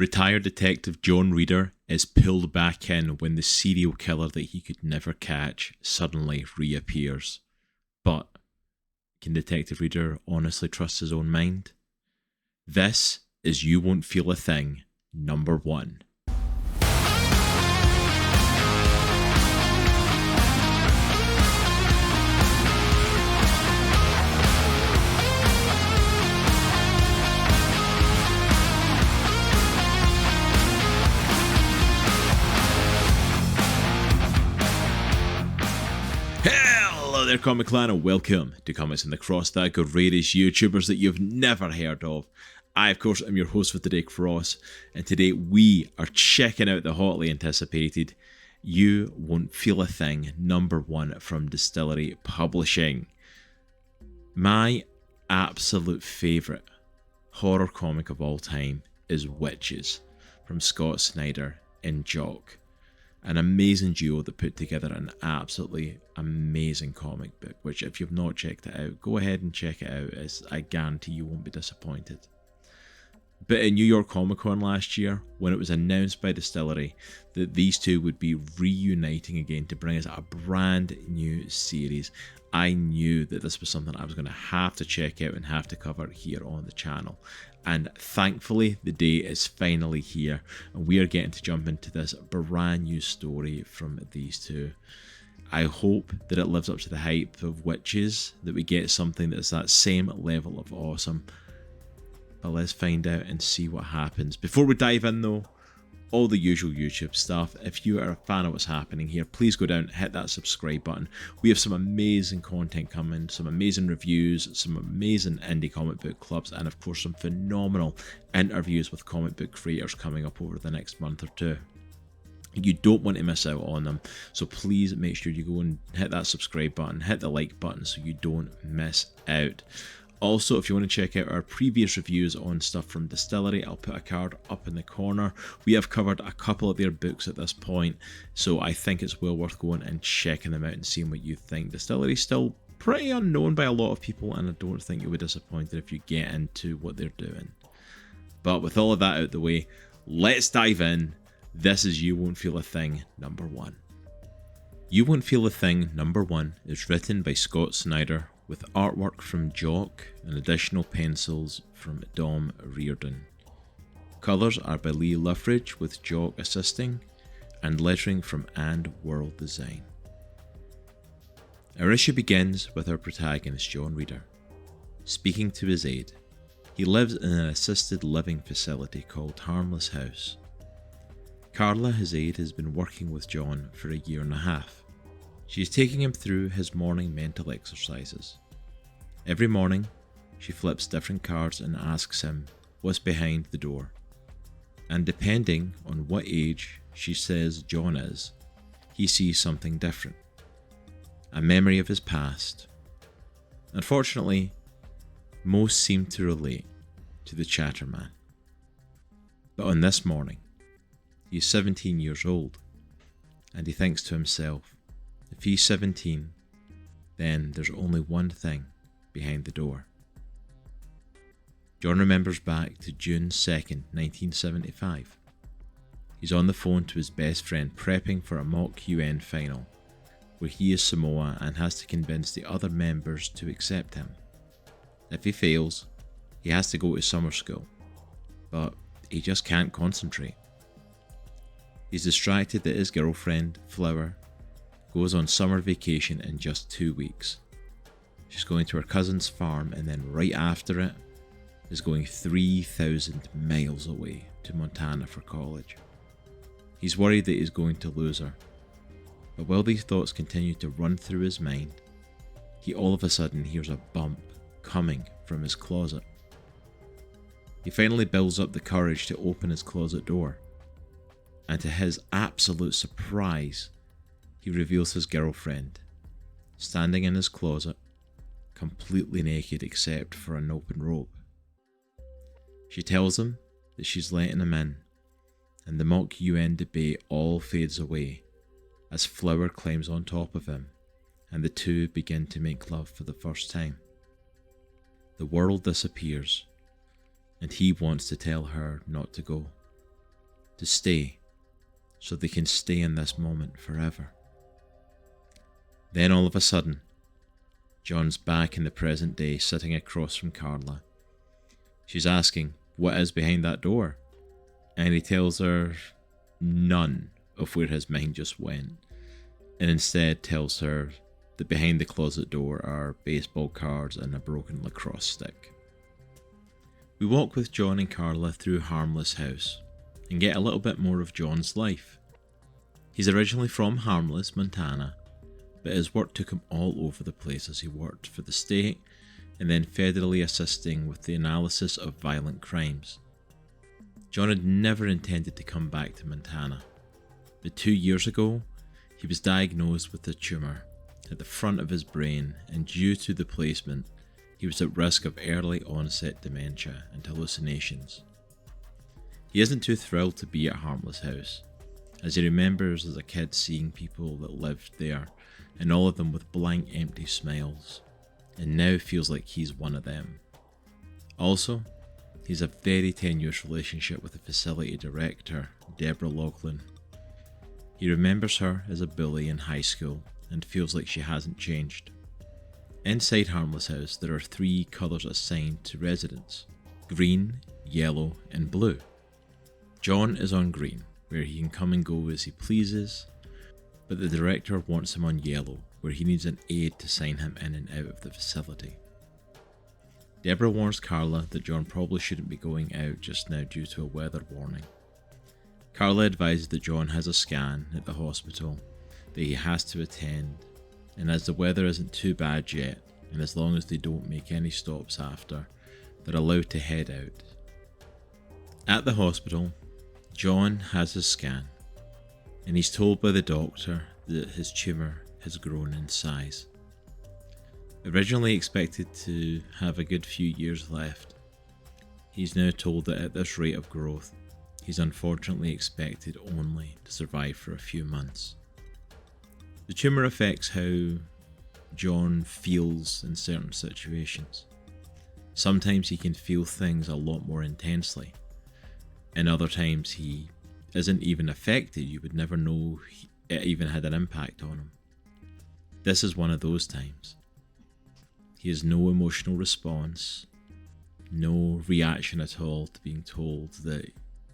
Retired detective John Reader is pulled back in when the serial killer that he could never catch suddenly reappears. But can Detective Reader honestly trust his own mind? This is You Won't Feel a Thing, number 1. Hello there, Comic Clan, and welcome to Comics in the Cross, that greatest YouTubers that you've never heard of. I, of course, am your host for today, Cross, and today we are checking out the hotly anticipated You Won't Feel a Thing, number 1 from DSTLRY Publishing. My absolute favourite horror comic of all time is Witches from Snyder and Jock. An amazing duo that put together an absolutely amazing comic book, which if you've not checked it out, go ahead and check it out, as I guarantee you won't be disappointed. But in New York Comic Con last year, when it was announced by DSTLRY that these two would be reuniting again to bring us a brand new series, I knew that this was something I was going to have to check out and have to cover here on the channel. And thankfully, the day is finally here, and we are getting to jump into this brand new story from these two. I hope that it lives up to the hype of Witches, that we get something that's that same level of awesome. But let's find out and see what happens. Before we dive in though, all the usual YouTube stuff. If you are a fan of what's happening here, please go down and hit that subscribe button. We have some amazing content coming, some amazing reviews, some amazing indie comic book clubs, and of course some phenomenal interviews with comic book creators coming up over the next month or two. You don't want to miss out on them, so please make sure you go and hit that subscribe button, hit the like button so you don't miss out. Also, if you want to check out our previous reviews on stuff from DSTLRY, I'll put a card up in the corner. We have covered a couple of their books at this point, so I think it's well worth going and checking them out and seeing what you think. DSTLRY is still pretty unknown by a lot of people, and I don't think you'll be disappointed if you get into what they're doing. But with all of that out the way, let's dive in. This is You Won't Feel a Thing, number 1. You Won't Feel a Thing, number 1 is written by Snyder, with artwork from Jock and additional pencils from Reardon. Colours are by Loughridge, with Jock assisting, and lettering from Andworld design. Our issue begins with our protagonist John Reader speaking to his aide. He lives in an assisted living facility called Harmless House. Carla, his aide, has been working with John for a year and a half. She is taking him through his morning mental exercises. Every morning, she flips different cards and asks him what's behind the door. And depending on what age she says John is, he sees something different. A memory of his past. Unfortunately, most seem to relate to the Chatterman. But on this morning, he is 17 years old, and he thinks to himself, if he's 17, then there's only one thing behind the door. John remembers back to June 2nd, 1975. He's on the phone to his best friend prepping for a mock UN final, where he is Samoa and has to convince the other members to accept him. If he fails, he has to go to summer school, but he just can't concentrate. He's distracted that his girlfriend, Flower, goes on summer vacation in just 2 weeks. She's going to her cousin's farm, and then right after it is going 3,000 miles away to Montana for college. He's worried that he's going to lose her, but while these thoughts continue to run through his mind, he all of a sudden hears a bump coming from his closet. He finally builds up the courage to open his closet door, and to his absolute surprise, he reveals his girlfriend, standing in his closet, completely naked except for an open robe. She tells him that she's letting him in, and the mock UN debate all fades away as Flower climbs on top of him, and the two begin to make love for the first time. The world disappears, and he wants to tell her not to go, to stay, so they can stay in this moment forever. Then all of a sudden, John's back in the present day, sitting across from Carla. She's asking what is behind that door, and he tells her none of where his mind just went, and instead tells her that behind the closet door are baseball cards and a broken lacrosse stick. We walk with John and Carla through Harmless House and get a little bit more of John's life. He's originally from Harmless, Montana, but his work took him all over the place as he worked for the state and then federally assisting with the analysis of violent crimes. John had never intended to come back to Montana, but 2 years ago, he was diagnosed with a tumour at the front of his brain, and due to the placement, he was at risk of early onset dementia and hallucinations. He isn't too thrilled to be at Harmless House, as he remembers as a kid seeing people that lived there, and all of them with blank empty smiles, and now feels like he's one of them. Also, he's a very tenuous relationship with the facility director, Deborah Loughlin. He remembers her as a bully in high school and feels like she hasn't changed. Inside Harmless House, there are 3 colours assigned to residents: green, yellow and blue. John is on green, where he can come and go as he pleases, but the director wants him on yellow, where he needs an aide to sign him in and out of the facility. Deborah warns Carla that John probably shouldn't be going out just now due to a weather warning. Carla advises that John has a scan at the hospital that he has to attend, and as the weather isn't too bad yet, and as long as they don't make any stops after, they're allowed to head out. At the hospital, John has his scan, and he's told by the doctor that his tumour has grown in size. Originally expected to have a good few years left, he's now told that at this rate of growth, he's unfortunately expected only to survive for a few months. The tumour affects how John feels in certain situations. Sometimes he can feel things a lot more intensely, and other times he isn't even affected. You would never know it even had an impact on him. This is one of those times. He has no emotional response, no reaction at all to being told that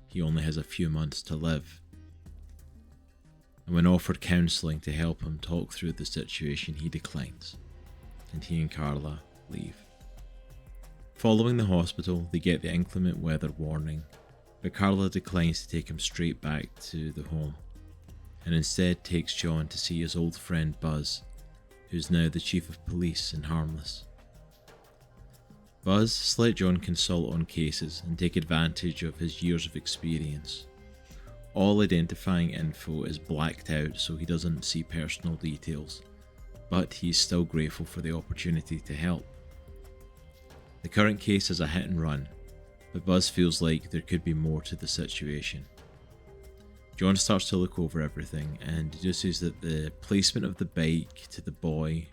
he only has a few months to live. And when offered counselling to help him talk through the situation, he declines, and he and Carla leave. Following the hospital, they get the inclement weather warning, but Carla declines to take him straight back to the home, and instead takes John to see his old friend Buzz, who's now the chief of police in Harmless. Buzz let John consult on cases and take advantage of his years of experience. All identifying info is blacked out so he doesn't see personal details, but he's still grateful for the opportunity to help. The current case is a hit and run, but Buzz feels like there could be more to the situation. John starts to look over everything and deduces that the placement of the bike to the boy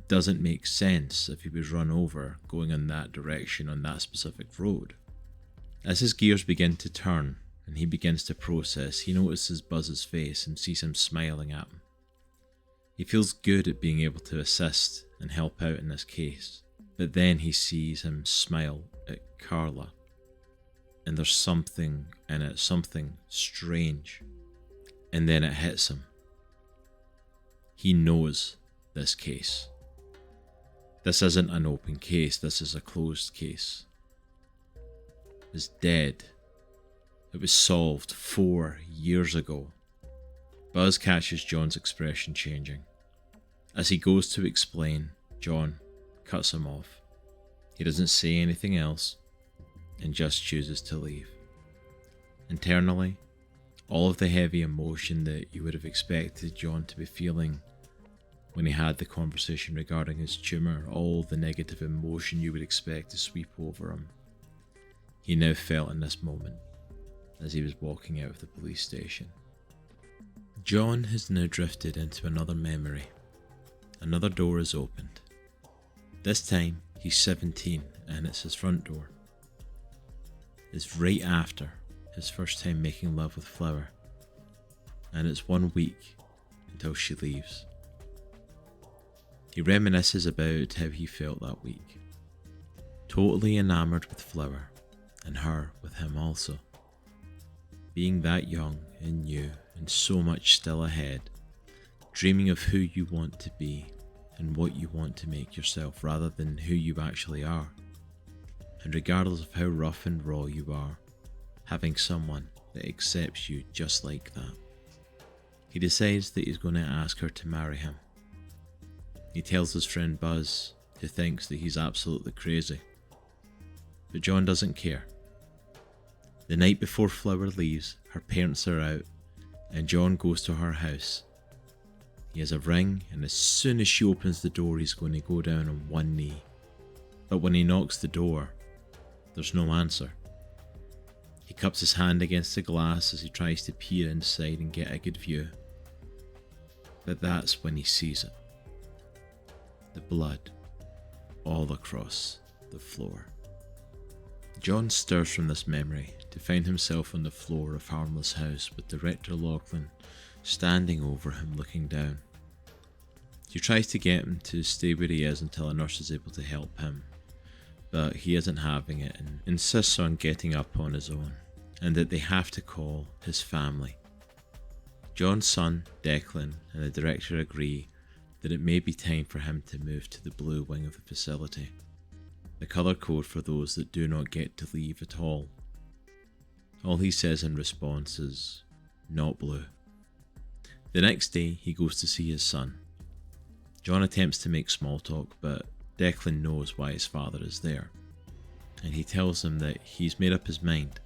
doesn't make sense if he was run over going in that direction on that specific road. As his gears begin to turn and he begins to process, he notices Buzz's face and sees him smiling at him. He feels good at being able to assist and help out in this case, but then he sees him smile at Carla, and there's something in it, something strange, and then it hits him. He knows this case. This isn't an open case, this is a closed case. It's dead. It was solved 4 years ago. Buzz catches John's expression changing. As he goes to explain, John cuts him off. He doesn't say anything else and just chooses to leave. Internally, all of the heavy emotion that you would have expected John to be feeling when he had the conversation regarding his tumour, all the negative emotion you would expect to sweep over him, he now felt in this moment as he was walking out of the police station. John has now drifted into another memory. Another door is opened. This time he's 17 and it's his front door. It's right after his first time making love with Flower, and it's 1 week until she leaves. He reminisces about how he felt that week, totally enamoured with Flower, and her with him also. Being that young and new and so much still ahead, dreaming of who you want to be and what you want to make yourself rather than who you actually are. And regardless of how rough and raw you are, having someone that accepts you just like that. He decides that he's going to ask her to marry him. He tells his friend Buzz, who thinks that he's absolutely crazy. But John doesn't care. The night before Flower leaves, her parents are out, and John goes to her house. He has a ring, and as soon as she opens the door, he's going to go down on one knee. But when he knocks the door, there's no answer. He cups his hand against the glass as he tries to peer inside and get a good view. But that's when he sees it. The blood all across the floor. John stirs from this memory to find himself on the floor of Harmless House with Director Lachlan standing over him looking down. She tries to get him to stay where he is until a nurse is able to help him, but he isn't having it and insists on getting up on his own, and that they have to call his family. John's son, Declan, and the director agree that it may be time for him to move to the blue wing of the facility, the colour code for those that do not get to leave at all. All he says in response is, "Not blue." The next day, he goes to see his son. John attempts to make small talk, but Declan knows why his father is there, and he tells him that he's made up his mind.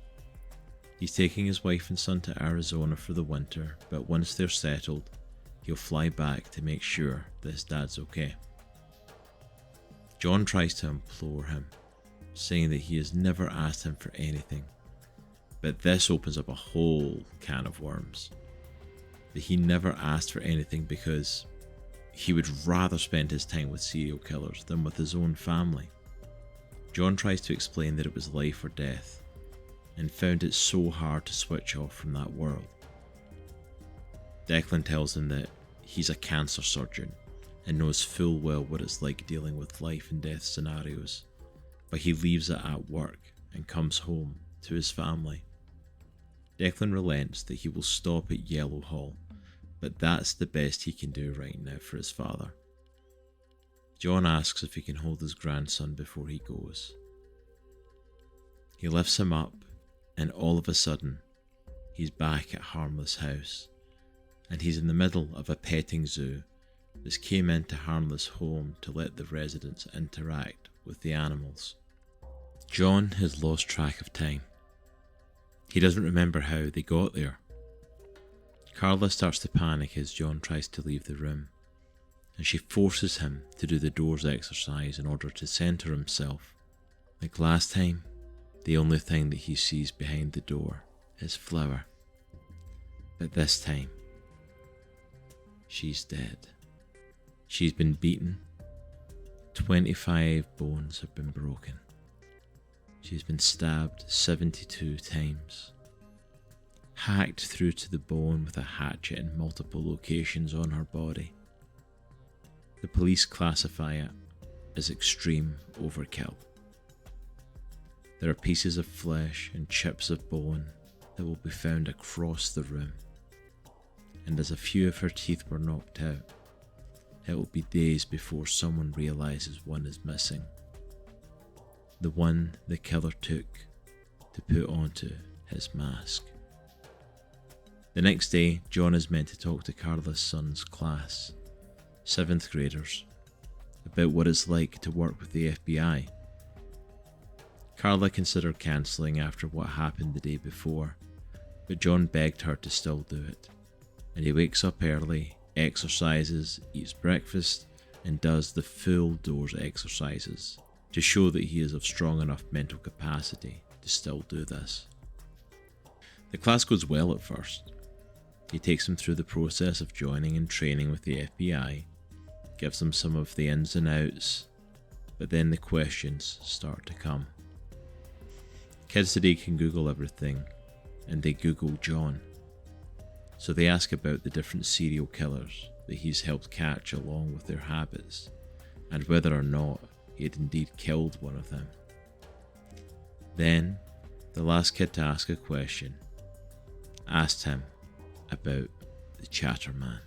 He's taking his wife and son to Arizona for the winter, but once they're settled, he'll fly back to make sure that his dad's okay. John tries to implore him, saying that he has never asked him for anything, but this opens up a whole can of worms. That he never asked for anything because he would rather spend his time with serial killers than with his own family. John tries to explain that it was life or death, and found it so hard to switch off from that world. Declan tells him that he's a cancer surgeon and knows full well what it's like dealing with life and death scenarios, but he leaves it at work and comes home to his family. Declan relents that he will stop at Yellow Hall, but that's the best he can do right now for his father. John asks if he can hold his grandson before he goes. He lifts him up, and all of a sudden, he's back at Harmless House, and he's in the middle of a petting zoo that came into Harmless home to let the residents interact with the animals. John has lost track of time. He doesn't remember how they got there. Carla starts to panic as John tries to leave the room, and she forces him to do the doors exercise in order to center himself. Like last time, the only thing that he sees behind the door is Flower. But this time, she's dead. She's been beaten. 25 bones have been broken. She's been stabbed 72 times. Hacked through to the bone with a hatchet in multiple locations on her body. The police classify it as extreme overkill. There are pieces of flesh and chips of bone that will be found across the room, and as a few of her teeth were knocked out, it will be days before someone realises one is missing. The one the killer took to put onto his mask. The next day, John is meant to talk to Carla's son's class, 7th graders, about what it's like to work with the FBI. Carla considered cancelling after what happened the day before, but John begged her to still do it, and he wakes up early, exercises, eats breakfast, and does the full doors exercises to show that he is of strong enough mental capacity to still do this. The class goes well at first. He takes them through the process of joining and training with the FBI, gives them some of the ins and outs, but then the questions start to come. Kids today can Google everything, and they Google John. So they ask about the different serial killers that he's helped catch along with their habits, and whether or not he had indeed killed one of them. Then, the last kid to ask a question asked him about the Chatterman.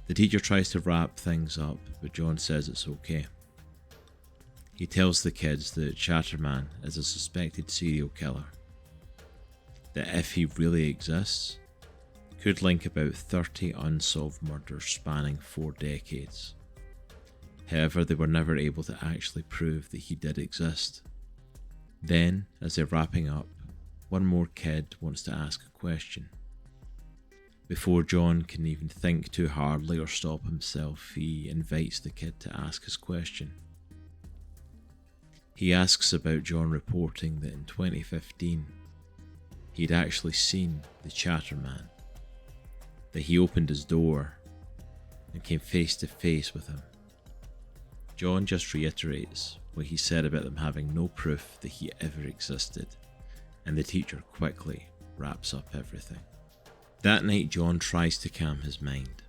The teacher tries to wrap things up, but John says it's okay. He tells the kids that Chatterman is a suspected serial killer, that if he really exists, could link about 30 unsolved murders spanning 4 decades. However, they were never able to actually prove that he did exist. Then, as they're wrapping up, one more kid wants to ask a question. Before John can even think too hardly or stop himself, he invites the kid to ask his question. He asks about John reporting that in 2015, he'd actually seen the Chatterman, that he opened his door and came face to face with him. John just reiterates what he said about them having no proof that he ever existed, and the teacher quickly wraps up everything. That night, John tries to calm his mind,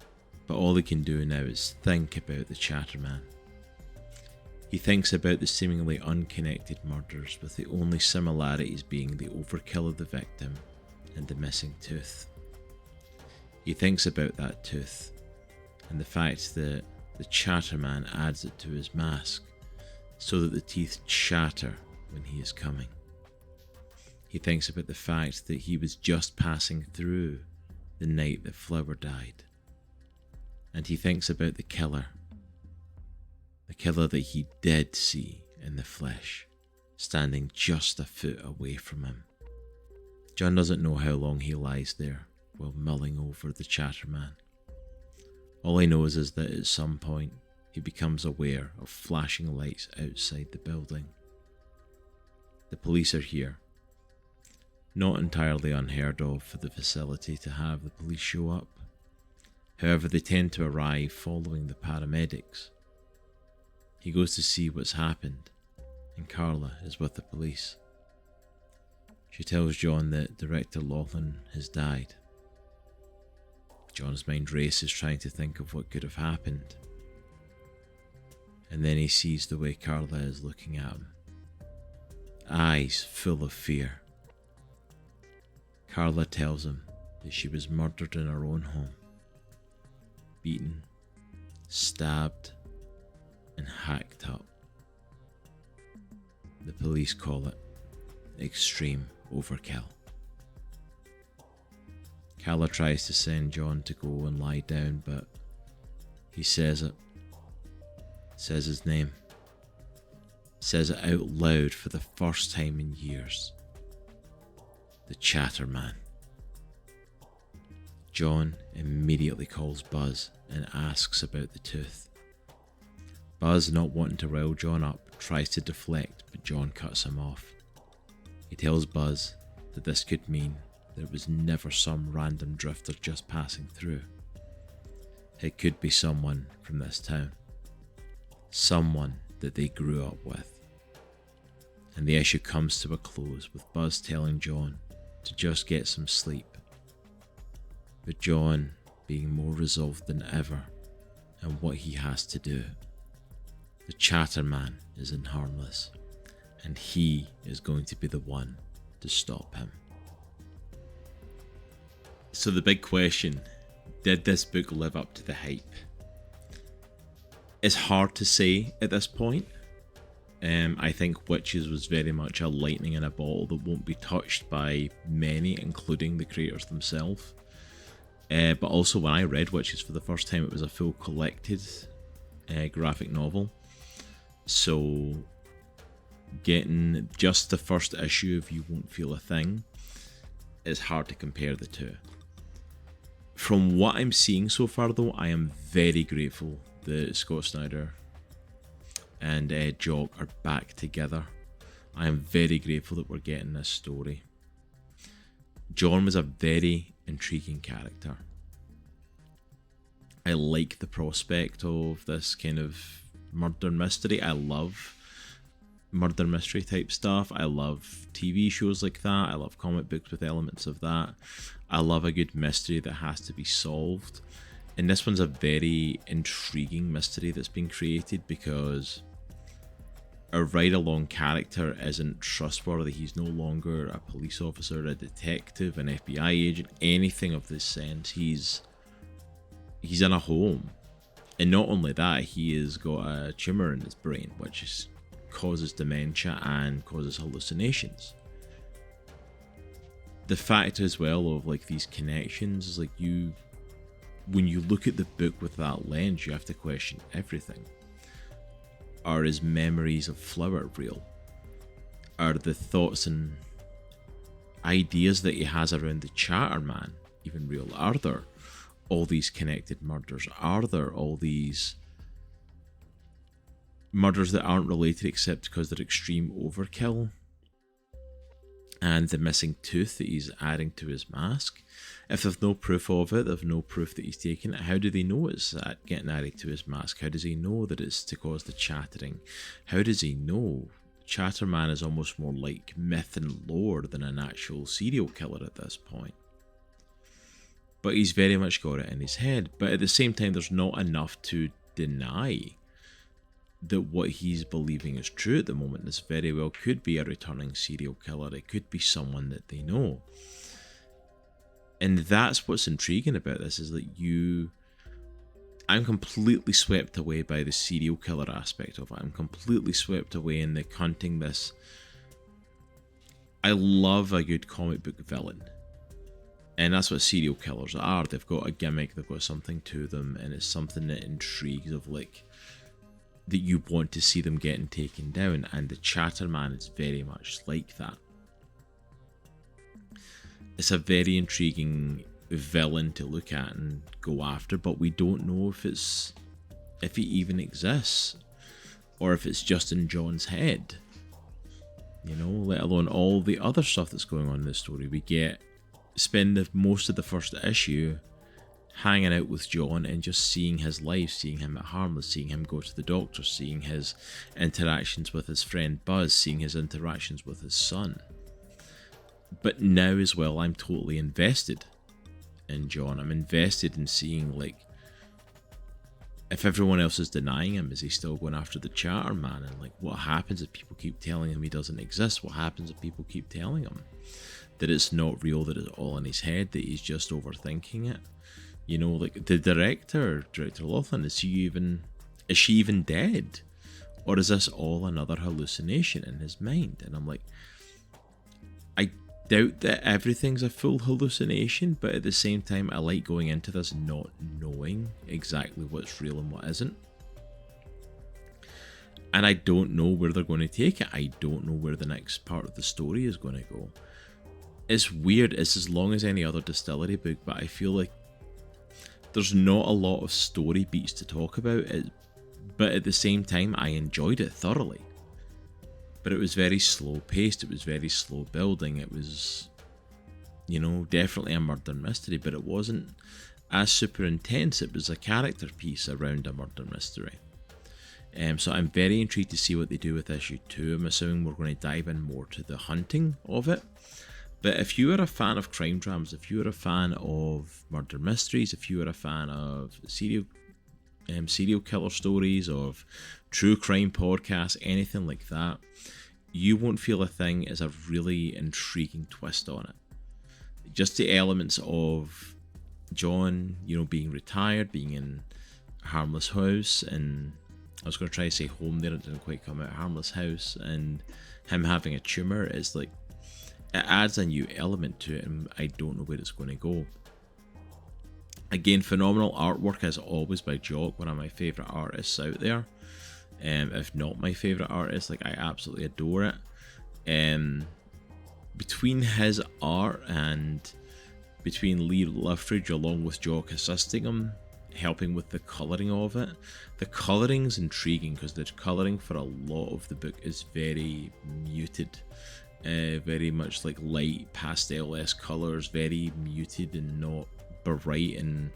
but all he can do now is think about the Chatterman. He thinks about the seemingly unconnected murders, with the only similarities being the overkill of the victim and the missing tooth. He thinks about that tooth and the fact that the Chatterman adds it to his mask so that the teeth shatter when he is coming. He thinks about the fact that he was just passing through the night that Flower died. And he thinks about the killer that he did see in the flesh, standing just a foot away from him. John doesn't know how long he lies there while mulling over the Chatterman. All he knows is that at some point he becomes aware of flashing lights outside the building. The police are here. Not entirely unheard of for the facility to have the police show up. However, they tend to arrive following the paramedics. He goes to see what's happened, and Carla is with the police. She tells John that Director Laughlin has died. John's mind races trying to think of what could have happened. And then he sees the way Carla is looking at him. Eyes full of fear. Carla tells him that she was murdered in her own home. Beaten, stabbed, and hacked up. The police call it extreme overkill. Carla tries to send John to go and lie down, but he says his name, says it out loud for the first time in years. The Chatterman. John immediately calls Buzz and asks about the tooth. Buzz, not wanting to rile John up, tries to deflect, but John cuts him off. He tells Buzz that this could mean there was never some random drifter just passing through. It could be someone from this town. Someone that they grew up with. And the issue comes to a close with Buzz telling John to just get some sleep. But John being more resolved than ever in what he has to do. The Chatterman isn't harmless, and he is going to be the one to stop him. So the big question, did this book live up to the hype? It's hard to say at this point. I think Witches was very much a lightning in a bottle that won't be touched by many, including the creators themselves. But also when I read Witches for the first time, it was a full collected graphic novel. So getting just the first issue of You Won't Feel a Thing is hard to compare the two. From what I'm seeing so far though, I am very grateful that Scott Snyder and Jock are back together. I am very grateful that we're getting this story. John was a very intriguing character. I like the prospect of this kind of murder mystery. I love murder mystery type stuff. I love TV shows like that. I love comic books with elements of that. I love a good mystery that has to be solved. And this one's a very intriguing mystery that's been created because our ride-along character isn't trustworthy. He's no longer a police officer, a detective, an FBI agent, anything of this sense. He's in a home. And not only that, he has got a tumour in his brain, which causes dementia and causes hallucinations. The fact as well of like these connections is like when you look at the book with that lens, you have to question everything. Are his memories of Flower real? Are the thoughts and ideas that he has around the Chatterman even real? Are there all these connected murders? Are there all these murders that aren't related except because they're extreme overkill? And the missing tooth that he's adding to his mask. If they've no proof of it, they've no proof that he's taken it, how do they know it's getting added to his mask? How does he know that it's to cause the chattering? How does he know? Chatterman is almost more like myth and lore than an actual serial killer at this point. But he's very much got it in his head. But at the same time, there's not enough to deny that what he's believing is true at the moment. This very well could be a returning serial killer. It could be someone that they know. And that's what's intriguing about this, is that I'm completely swept away by the serial killer aspect of it. I'm completely swept away in the hunting this. I love a good comic book villain. And that's what serial killers are. They've got a gimmick, they've got something to them, and it's something that intrigues of like, that you want to see them getting taken down, and the Chatterman is very much like that. It's a very intriguing villain to look at and go after, but we don't know if he even exists, or if it's just in John's head. You know, let alone all the other stuff that's going on in this story. We spend most of the first issue hanging out with John and just seeing his life, seeing him at Harmless, seeing him go to the doctor, seeing his interactions with his friend Buzz, seeing his interactions with his son. But now as well, I'm totally invested in John. I'm invested in seeing, like, if everyone else is denying him, is he still going after the Chatterman? And like, what happens if people keep telling him he doesn't exist? What happens if people keep telling him that it's not real, that it's all in his head, that he's just overthinking it? You know, like the director Loughridge, is she even dead? Or is this all another hallucination in his mind? And I'm like, I doubt that everything's a full hallucination, but at the same time, I like going into this not knowing exactly what's real and what isn't. And I don't know where they're going to take it. I don't know where the next part of the story is going to go. It's weird. It's as long as any other DSTLRY book, but I feel like there's not a lot of story beats to talk about, but at the same time, I enjoyed it thoroughly. But it was very slow paced, it was very slow building, it was, you know, definitely a murder mystery, but it wasn't as super intense. It was a character piece around a murder mystery. So I'm very intrigued to see what they do with issue 2. I'm assuming we're going to dive in more to the hunting of it. But if you are a fan of crime dramas, if you are a fan of murder mysteries, if you are a fan of serial killer stories, of true crime podcasts, anything like that, you won't feel a thing as a really intriguing twist on it. Just the elements of John, you know, being retired, being in a Harmless house, and I was going to try to say home there, it didn't quite come out, Harmless house, and him having a tumour is like, it adds a new element to it, and I don't know where it's going to go. Again, phenomenal artwork as always by Jock, one of my favourite artists out there. If not my favourite artist, like I absolutely adore it. Between his art and between Loughridge along with Jock assisting him, helping with the colouring of it, the colouring's intriguing because the colouring for a lot of the book is very muted. Very much like light pastel-esque colours, very muted and not bright and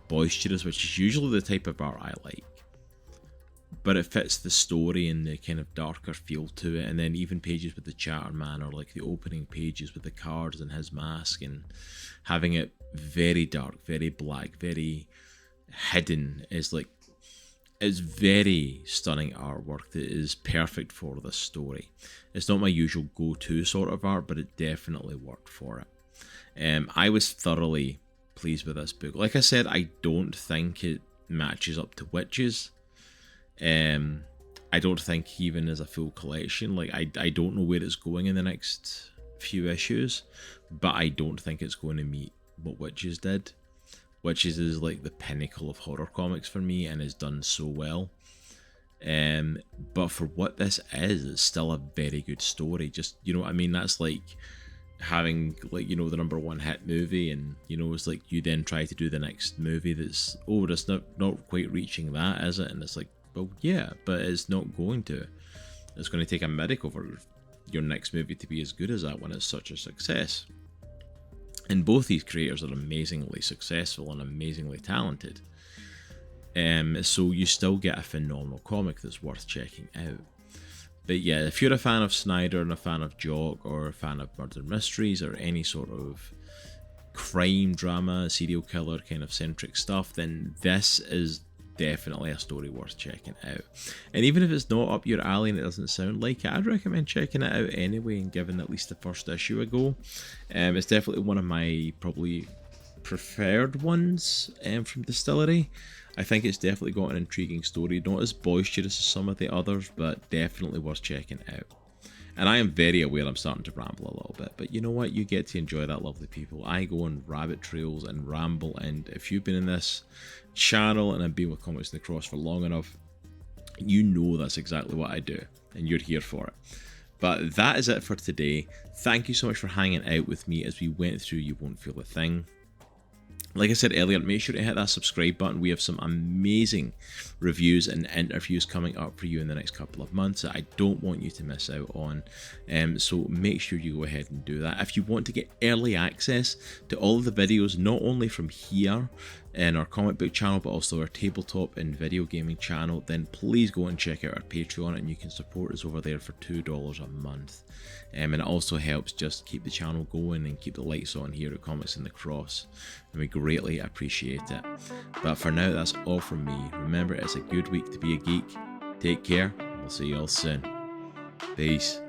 boisterous, which is usually the type of art I like. but it fits the story and the kind of darker feel to it. And then even pages with the Chatterman, or like the opening pages with the cards and his mask, and having it very dark, very black, very hidden is like, it's very stunning artwork that is perfect for this story. It's not my usual go-to sort of art, but it definitely worked for it. I was thoroughly pleased with this book. Like I said, I don't think it matches up to Witches. I don't think even as a full collection, like I don't know where it's going in the next few issues, but I don't think it's going to meet what Witches did. Witches is like the pinnacle of horror comics for me and has done so well. But for what this is, it's still a very good story. Just, you know what I mean? That's like having, like, you know, the #1 hit movie, and, you know, it's like you then try to do the next movie that's, oh, it's not quite reaching that, is it? And it's like, well, yeah, but it's not going to. It's going to take a miracle for your next movie to be as good as that when it's such a success. And both these creators are amazingly successful and amazingly talented. So you still get a phenomenal comic that's worth checking out. But yeah, if you're a fan of Snyder and a fan of Jock, or a fan of murder mysteries, or any sort of crime drama, serial killer kind of centric stuff, then this is definitely a story worth checking out. And even if it's not up your alley and it doesn't sound like it, I'd recommend checking it out anyway and giving at least the first issue a go. It's definitely one of my probably preferred ones from DSTLRY. I think it's definitely got an intriguing story, not as boisterous as some of the others, but definitely worth checking out. And I am very aware I'm starting to ramble a little bit, but you know what? You get to enjoy that, lovely people. I go on rabbit trails and ramble, and if you've been in this channel and I've been with Comics in the Cross for long enough, you know that's exactly what I do, and you're here for it. But that is it for today. Thank you so much for hanging out with me as we went through You Won't Feel a Thing. Like I said earlier, make sure to hit that subscribe button. We have some amazing reviews and interviews coming up for you in the next couple of months that I don't want you to miss out on. So make sure you go ahead and do that. If you want to get early access to all of the videos, not only from here in our comic book channel, but also our tabletop and video gaming channel, then please go and check out our Patreon, and you can support us over there for $2 a month. And it also helps just keep the channel going and keep the lights on here at Comics in the Cross, and we greatly appreciate it. But for now, that's all from me. Remember, it's a good week to be a geek. Take care, and we'll see you all soon. Peace.